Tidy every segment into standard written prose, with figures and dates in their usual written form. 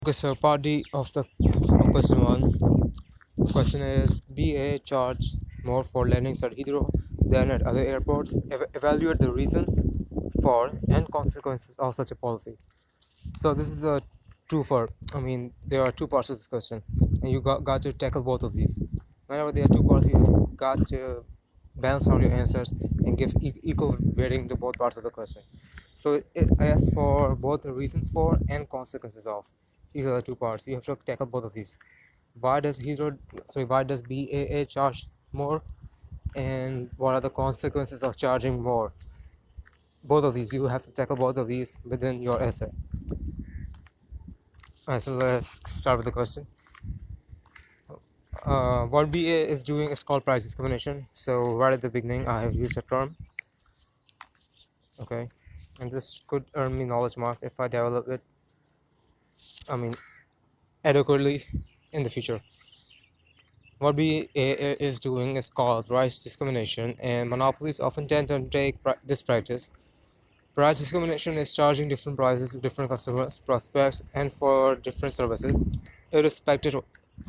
Okay, so part D of question one. Question is: BA charge more for landings at Heathrow than at other airports. Evaluate the reasons for and consequences of such a policy. So this is a true for. There are two parts of this question, and you got to tackle both of these. Whenever there are two parts, you have got to balance out your answers and give equal weighting to both parts of the question. So it asks for both the reasons for and consequences of. These are the two parts. You have to tackle both of these. Why does BAA charge more, and what are the consequences of charging more? Both of these, you have to tackle both of these within your essay. So let's start with the question. What BA is doing is called price discrimination. So right at the beginning, I have used a term. Okay, and this could earn me knowledge marks if I develop it. I mean, adequately in the future. What BA is doing is called price discrimination, and monopolies often tend to undertake this practice. Price discrimination is charging different prices to different customers, prospects, and for different services, irrespective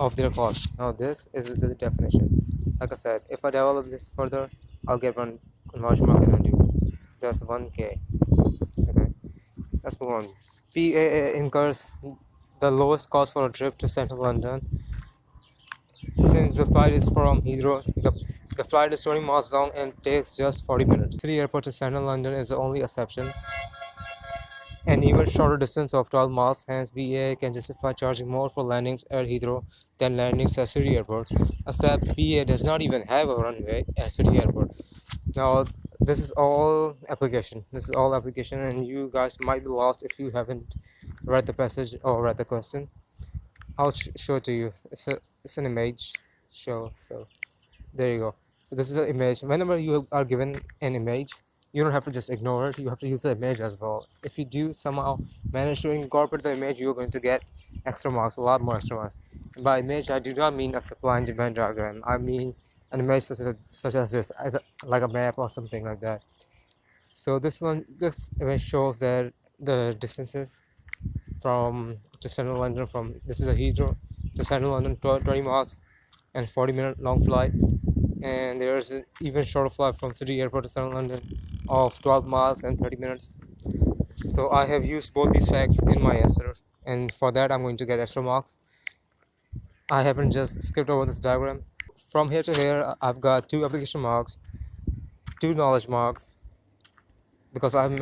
of their cost. Now, this is the definition. Like I said, if I develop this further, I'll get one large market and do just 1K. Okay, let's move on. PAA incurs the lowest cost for a trip to central London. Since the flight is from Heathrow, the flight is 20 miles long and takes just 40 minutes. City Airport to central London is the only exception. An even shorter distance of 12 miles, hence BA can justify charging more for landings at Heathrow than landings at City Airport, except BA does not even have a runway at City Airport. Now, this is all application, and you guys might be lost if you haven't read the passage or read the question. I'll show it to you. It's an image show, so there you go. So this is an image. Whenever you are given an image, you don't have to just ignore it. You have to use the image as well. If you do somehow manage to incorporate the image, you're going to get extra marks, a lot more extra marks. And by image, I do not mean a supply and demand diagram. I mean an image such as this, like a map or something like that. So this image shows that the distances from to central London, from this is a Heathrow to central London, 20 miles and 40-minute long flight, and there's an even shorter flight from City Airport to central London of 12 miles and 30 minutes. So I have used both these facts in my answer, and for that I'm going to get extra marks. I haven't just skipped over this diagram. From here to here, I've got 2 application marks, 2 knowledge marks, because I've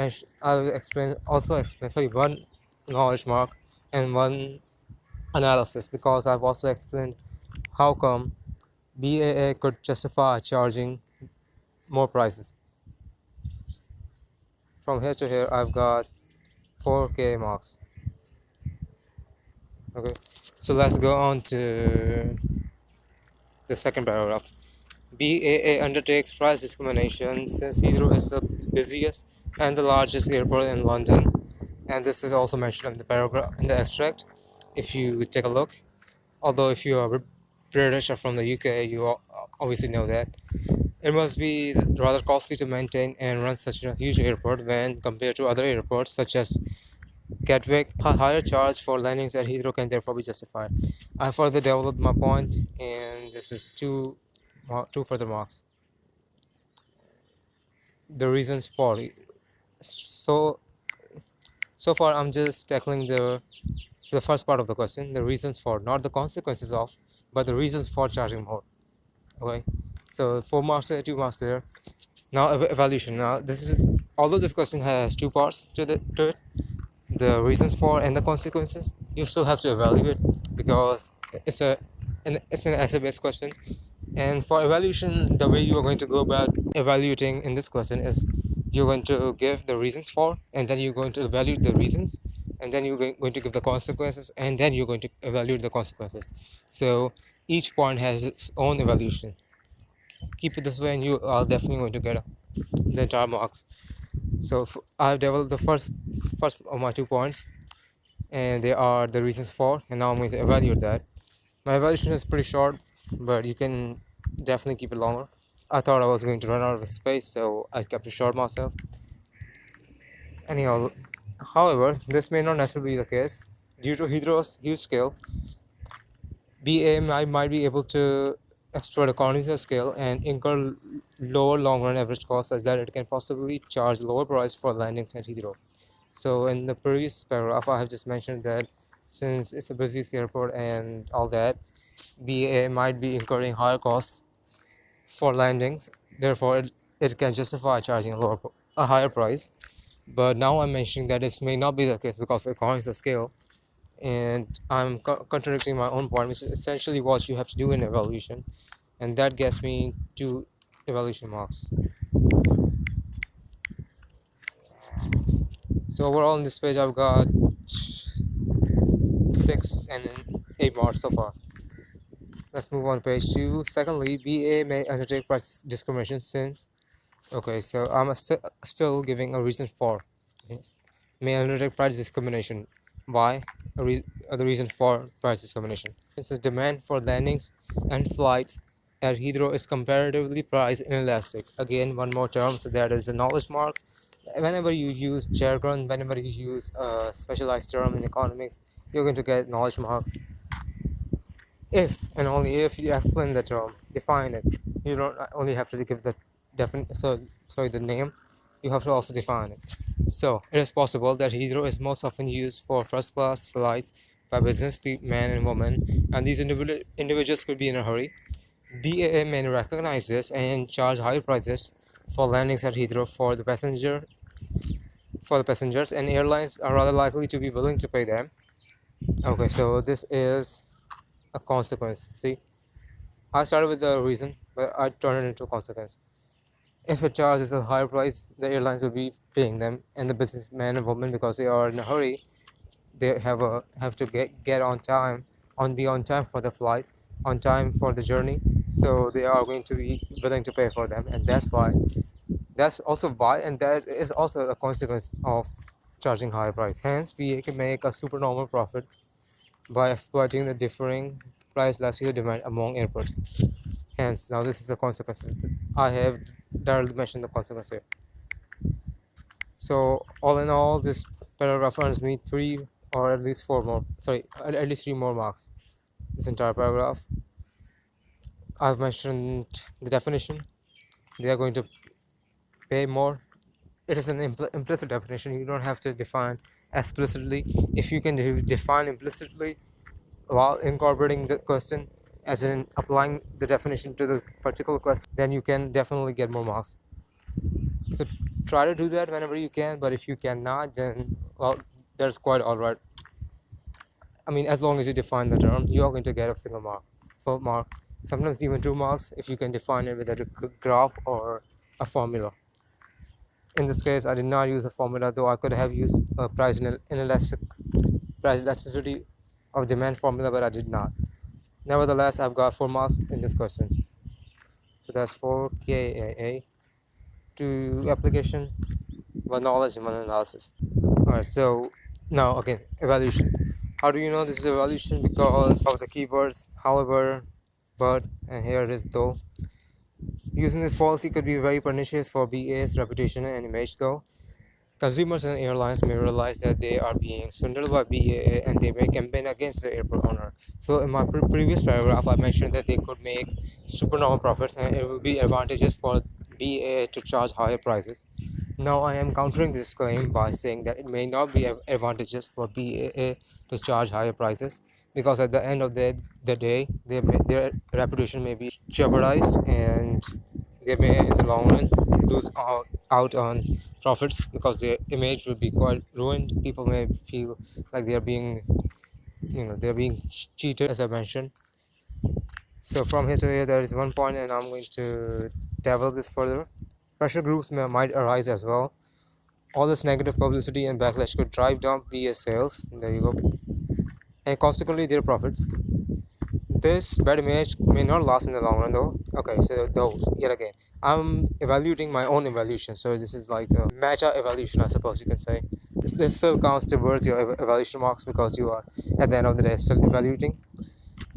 explained, sorry, 1 knowledge mark and 1 analysis, because I've also explained how come BAA could justify charging more prices. From here to here, I've got 4K marks. Okay, so let's go on to the second paragraph. BAA undertakes price discrimination since Heathrow is the busiest and the largest airport in London, and this is also mentioned in the paragraph in the extract. If you take a look, although if you are British or from the UK, you obviously know that it must be rather costly to maintain and run such a huge airport when compared to other airports such as Gatwick. A higher charge for landings at Heathrow can therefore be justified. I further developed my point, and this is two further marks. The reasons for it. So far I'm just tackling the first part of the question, the reasons for, not the consequences of, but the reasons for charging more. Okay, so 4 marks there, 2 marks there. Now evaluation. Now this is, although this question has 2 parts to it, the reasons for and the consequences, you still have to evaluate, because it's an essay based question. And for evaluation, the way you are going to go about evaluating in this question is you're going to give the reasons for, and then you're going to evaluate the reasons, and then you're going to give the consequences, and then you're going to evaluate the consequences. So each point has its own evaluation. Keep it this way, and you are definitely going to get the entire marks. So I've developed the first of my 2 points, and they are the reasons for, and now I'm going to evaluate that. My evaluation is pretty short, but you can definitely keep it longer. I thought I was going to run out of space, so I kept it short myself. Anyhow, however, this may not necessarily be the case. Due to Hydro's huge scale, BA might be able to exploit economies of scale and incur lower long-run average costs such that it can possibly charge lower price for landings at Heathrow. So in the previous paragraph, I have just mentioned that since it's a busy airport and all that, BA might be incurring higher costs for landings. Therefore, it can justify charging a higher price. But now I'm mentioning that this may not be the case because of economies of scale, and I'm contradicting my own point, which is essentially what you have to do in evaluation, and that gets me 2 evaluation marks. So overall in this page I've got 6 and 8 marks so far. Let's move on to page 2. Secondly, BA may undertake price discrimination since. Okay, so I'm still giving a reason for. Yes. May undertake price discrimination. Why? The reason for price discrimination. Since demand for landings and flights at Heathrow is comparatively price inelastic. Again, one more term, so there is a knowledge mark. Whenever you use jargon, whenever you use a specialized term in economics, you're going to get knowledge marks. If and only if you explain the term, define it. You don't only have to give the the name. You have to also define it. So it is possible that Heathrow is most often used for first class flights by men and women, and these individuals could be in a hurry. BAA may recognize this and charge higher prices for landings at Heathrow for the passengers, and airlines are rather likely to be willing to pay them. Okay, so this is a consequence. See, I started with the reason, but I turned it into a consequence. If it charges a higher price, the airlines will be paying them, and the businessmen and women, because they are in a hurry, they have to get on time for the flight, on time for the journey. So they are going to be willing to pay for them, and that's also why, and that is also a consequence of charging higher price. Hence, we can make a supernormal profit by exploiting the differing price elasticity demand among airports. Hence, now this is the consequences. I have directly mentioned the consequence here. So, all in all, this paragraph earns me 3 or at least 4 more. Sorry, at least 3 more marks. This entire paragraph. I've mentioned the definition. They are going to pay more. It is an implicit definition. You don't have to define explicitly. If you can define implicitly while incorporating the question, as in applying the definition to the particular question, then you can definitely get more marks. So try to do that whenever you can, but if you cannot, then well, that's quite alright. I mean, as long as you define the term, you are going to get a single mark, full mark, sometimes even 2 marks if you can define it with a graph or a formula. In this case, I did not use a formula, though I could have used a price elasticity of demand formula, but I did not. Nevertheless, I've got 4 marks in this question. So that's 4 KAA, 2 application, 1 knowledge, and 1 analysis. Alright, so now again, evaluation. How do you know this is evaluation? Because of the keywords, however, but, and here it is though. Using this policy could be very pernicious for BA's reputation and image, though. Consumers and airlines may realize that they are being swindled by BAA, and they may campaign against the airport owner. So in my previous paragraph, I mentioned that they could make supernormal profits, and it would be advantageous for BAA to charge higher prices. Now I am countering this claim by saying that it may not be advantageous for BAA to charge higher prices, because at the end of the day, their reputation may be jeopardized, and they may in the long run lose out on profits because their image will be quite ruined. People may feel like they're being cheated, as I mentioned. So from here to here, there is one point, and I'm going to develop this further. Pressure groups might arise as well. All this negative publicity and backlash could drive down BA sales. There you go, and consequently their profits. This bad image may not last in the long run, though. Okay, so though yet again, I'm evaluating my own evaluation. So this is like a meta evaluation, I suppose you can say. This still counts towards your evaluation marks because you are at the end of the day still evaluating.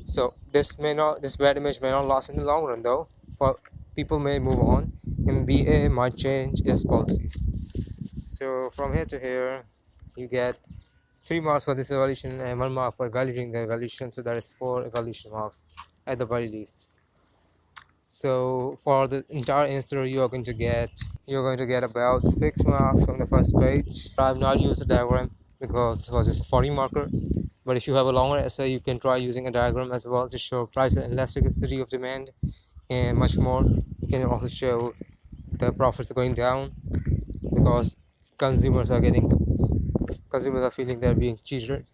So this bad image may not last in the long run, though. For people may move on, and BA might change its policies. So from here to here, you get 3 marks for this evaluation and 1 mark for evaluating the evaluation, so that is 4 evaluation marks at the very least. So for the entire answer you're going to get about 6 marks from the first page. I've not used a diagram because it was just a 40 marker, but if you have a longer essay you can try using a diagram as well to show price and elasticity of demand and much more. You can also show the profits going down because consumers are getting consumers are feeling they're being cheated.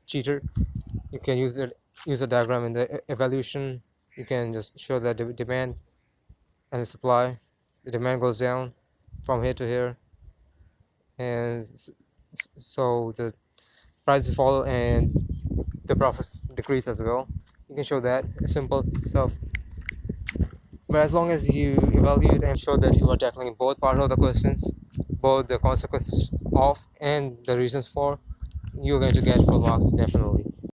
You can use a diagram in the evaluation. You can just show that the demand and the supply. The demand goes down from here to here, and so the prices fall and the profits decrease as well. You can show that. It's simple stuff. But as long as you evaluate and show that you are tackling both parts of the questions, both the consequences of and the reasons for, you're going to get full marks definitely.